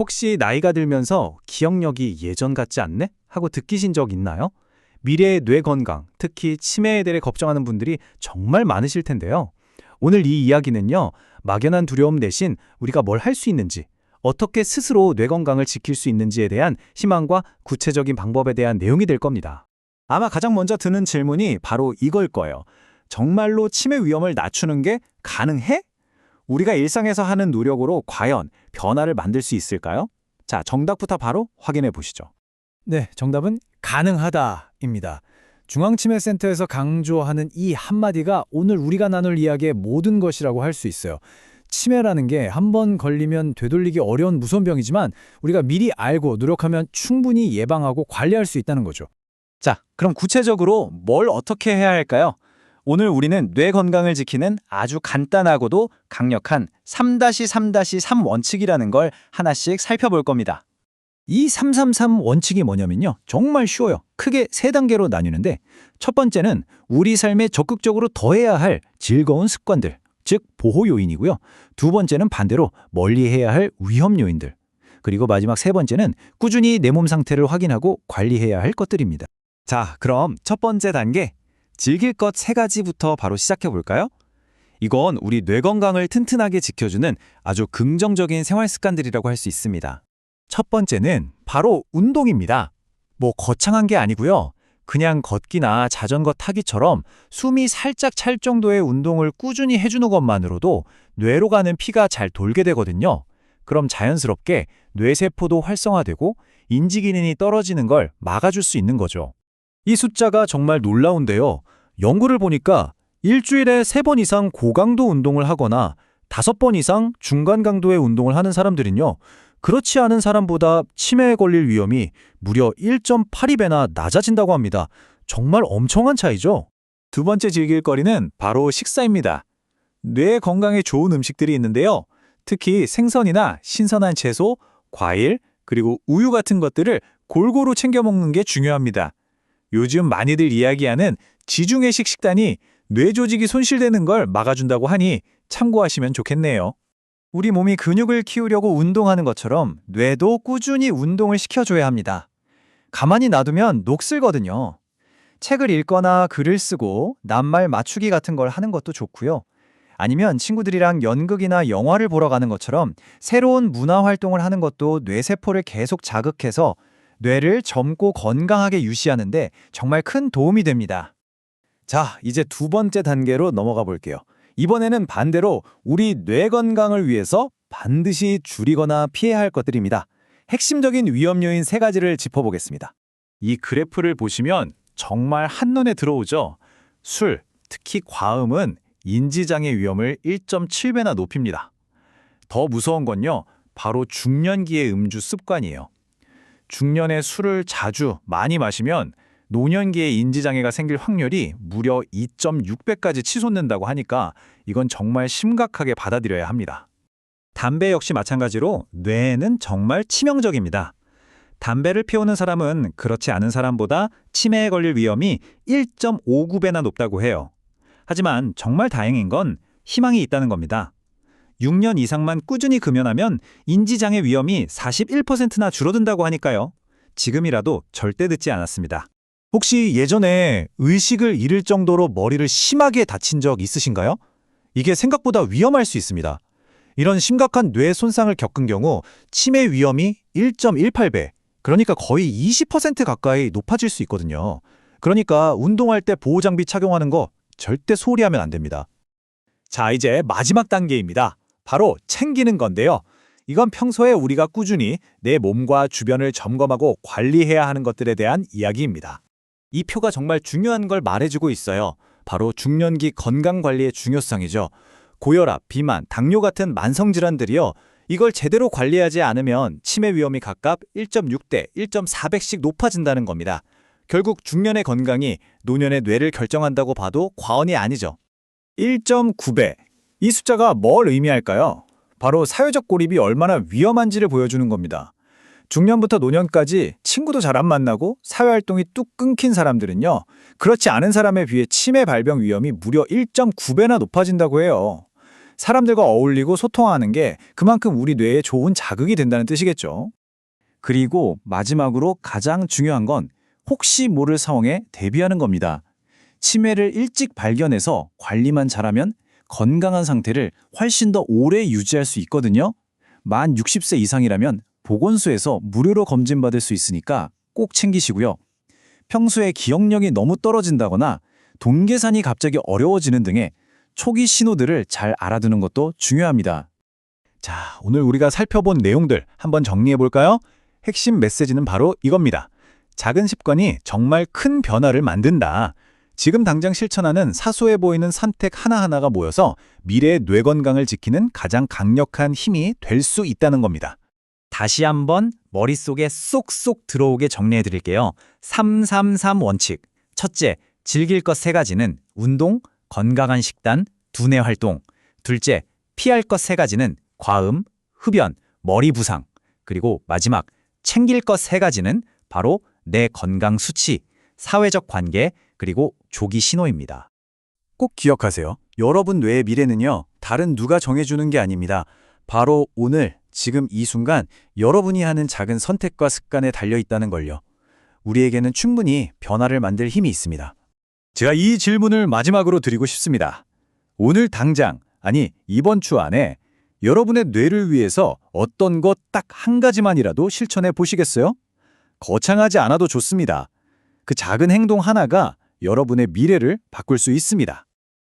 혹시 나이가 들면서 기억력이 예전 같지 않네? 하고 느끼신 적 있나요? 미래의 뇌 건강, 특히 치매에 대해 걱정하는 분들이 정말 많으실 텐데요. 오늘 이 이야기는요, 막연한 두려움 대신 우리가 뭘 할 수 있는지, 어떻게 스스로 뇌 건강을 지킬 수 있는지에 대한 희망과 구체적인 방법에 대한 내용이 될 겁니다. 아마 가장 먼저 드는 질문이 바로 이걸 거예요. 정말로 치매 위험을 낮추는 게 가능해? 우리가 일상에서 하는 노력으로 과연 변화를 만들 수 있을까요? 자, 정답부터 바로 확인해 보시죠. 네, 정답은 가능하다입니다. 중앙치매센터에서 강조하는 이 한마디가 오늘 우리가 나눌 이야기의 모든 것이라고 할 수 있어요. 치매라는 게 한 번 걸리면 되돌리기 어려운 무서운 병이지만 우리가 미리 알고 노력하면 충분히 예방하고 관리할 수 있다는 거죠. 자, 그럼 구체적으로 뭘 어떻게 해야 할까요? 오늘 우리는 뇌 건강을 지키는 아주 간단하고도 강력한 3-3-3 원칙이라는 걸 하나씩 살펴볼 겁니다. 이 333 원칙이 뭐냐면요. 정말 쉬워요. 크게 3단계로 나뉘는데 첫 번째는 우리 삶에 적극적으로 더해야 할 즐거운 습관들, 즉 보호 요인이고요. 두 번째는 반대로 멀리해야 할 위험 요인들. 그리고 마지막 세 번째는 꾸준히 내 몸 상태를 확인하고 관리해야 할 것들입니다. 자, 그럼 첫 번째 단계, 즐길 것 3가지부터 바로 시작해 볼까요? 이건 우리 뇌 건강을 튼튼하게 지켜주는 아주 긍정적인 생활 습관들이라고 할 수 있습니다. 첫 번째는 바로 운동입니다. 뭐 거창한 게 아니고요. 그냥 걷기나 자전거 타기처럼 숨이 살짝 찰 정도의 운동을 꾸준히 해주는 것만으로도 뇌로 가는 피가 잘 돌게 되거든요. 그럼 자연스럽게 뇌세포도 활성화되고 인지 기능이 떨어지는 걸 막아줄 수 있는 거죠. 이 숫자가 정말 놀라운데요. 연구를 보니까 일주일에 3번 이상 고강도 운동을 하거나 5번 이상 중간 강도의 운동을 하는 사람들은요. 그렇지 않은 사람보다 치매에 걸릴 위험이 무려 1.82배나 낮아진다고 합니다. 정말 엄청난 차이죠? 두 번째 즐길 거리는 바로 식사입니다. 뇌 건강에 좋은 음식들이 있는데요. 특히 생선이나 신선한 채소, 과일, 그리고 우유 같은 것들을 골고루 챙겨 먹는 게 중요합니다. 요즘 많이들 이야기하는 지중해식 식단이 뇌 조직이 손실되는 걸 막아준다고 하니 참고하시면 좋겠네요. 우리 몸이 근육을 키우려고 운동하는 것처럼 뇌도 꾸준히 운동을 시켜줘야 합니다. 가만히 놔두면 녹슬거든요. 책을 읽거나 글을 쓰고 낱말 맞추기 같은 걸 하는 것도 좋고요. 아니면 친구들이랑 연극이나 영화를 보러 가는 것처럼 새로운 문화 활동을 하는 것도 뇌세포를 계속 자극해서 뇌를 젊고 건강하게 유지하는데 정말 큰 도움이 됩니다. 자, 이제 두 번째 단계로 넘어가 볼게요. 이번에는 반대로 우리 뇌 건강을 위해서 반드시 줄이거나 피해야 할 것들입니다. 핵심적인 위험 요인 3가지를 짚어보겠습니다. 이 그래프를 보시면 정말 한눈에 들어오죠. 술, 특히 과음은 인지장애 위험을 1.7배나 높입니다. 더 무서운 건요, 바로 중년기의 음주 습관이에요. 중년에 술을 자주 많이 마시면 노년기에 인지장애가 생길 확률이 무려 2.6배까지 치솟는다고 하니까 이건 정말 심각하게 받아들여야 합니다. 담배 역시 마찬가지로 뇌에는 정말 치명적입니다. 담배를 피우는 사람은 그렇지 않은 사람보다 치매에 걸릴 위험이 1.59배나 높다고 해요. 하지만 정말 다행인 건 희망이 있다는 겁니다. 6년 이상만 꾸준히 금연하면 인지장애 위험이 41%나 줄어든다고 하니까요. 지금이라도 절대 늦지 않았습니다. 혹시 예전에 의식을 잃을 정도로 머리를 심하게 다친 적 있으신가요? 이게 생각보다 위험할 수 있습니다. 이런 심각한 뇌 손상을 겪은 경우 치매 위험이 1.18배, 그러니까 거의 20% 가까이 높아질 수 있거든요. 그러니까 운동할 때 보호장비 착용하는 거 절대 소홀히 하면 안 됩니다. 자, 이제 마지막 단계입니다. 바로 챙기는 건데요. 이건 평소에 우리가 꾸준히 내 몸과 주변을 점검하고 관리해야 하는 것들에 대한 이야기입니다. 이 표가 정말 중요한 걸 말해주고 있어요. 바로 중년기 건강관리의 중요성이죠. 고혈압, 비만, 당뇨 같은 만성질환들이요. 이걸 제대로 관리하지 않으면 치매 위험이 각각 1.6대, 1.4배씩 높아진다는 겁니다. 결국 중년의 건강이 노년의 뇌를 결정한다고 봐도 과언이 아니죠. 1.9배. 이 숫자가 뭘 의미할까요? 바로 사회적 고립이 얼마나 위험한지를 보여주는 겁니다. 중년부터 노년까지 친구도 잘 안 만나고 사회활동이 뚝 끊긴 사람들은요. 그렇지 않은 사람에 비해 치매 발병 위험이 무려 1.9배나 높아진다고 해요. 사람들과 어울리고 소통하는 게 그만큼 우리 뇌에 좋은 자극이 된다는 뜻이겠죠. 그리고 마지막으로 가장 중요한 건 혹시 모를 상황에 대비하는 겁니다. 치매를 일찍 발견해서 관리만 잘하면 건강한 상태를 훨씬 더 오래 유지할 수 있거든요. 만 60세 이상이라면 보건소에서 무료로 검진받을 수 있으니까 꼭 챙기시고요. 평소에 기억력이 너무 떨어진다거나 돈 계산이 갑자기 어려워지는 등의 초기 신호들을 잘 알아두는 것도 중요합니다. 자, 오늘 우리가 살펴본 내용들 한번 정리해 볼까요? 핵심 메시지는 바로 이겁니다. 작은 습관이 정말 큰 변화를 만든다. 지금 당장 실천하는 사소해 보이는 선택 하나하나가 모여서 미래의 뇌 건강을 지키는 가장 강력한 힘이 될 수 있다는 겁니다. 다시 한번 머릿속에 쏙쏙 들어오게 정리해 드릴게요. 333 원칙. 첫째, 즐길 것 3가지는 운동, 건강한 식단, 두뇌 활동. 둘째, 피할 것 3가지는 과음, 흡연, 머리 부상. 그리고 마지막, 챙길 것 3가지는 바로 내 건강 수치, 사회적 관계, 그리고 조기 신호입니다. 꼭 기억하세요. 여러분 뇌의 미래는요, 다른 누가 정해주는 게 아닙니다. 바로 오늘, 지금 이 순간 여러분이 하는 작은 선택과 습관에 달려 있다는 걸요. 우리에게는 충분히 변화를 만들 힘이 있습니다. 제가 이 질문을 마지막으로 드리고 싶습니다. 오늘 당장, 아니 이번 주 안에 여러분의 뇌를 위해서 어떤 것 딱 한 가지만이라도 실천해 보시겠어요? 거창하지 않아도 좋습니다. 그 작은 행동 하나가 여러분의 미래를 바꿀 수 있습니다.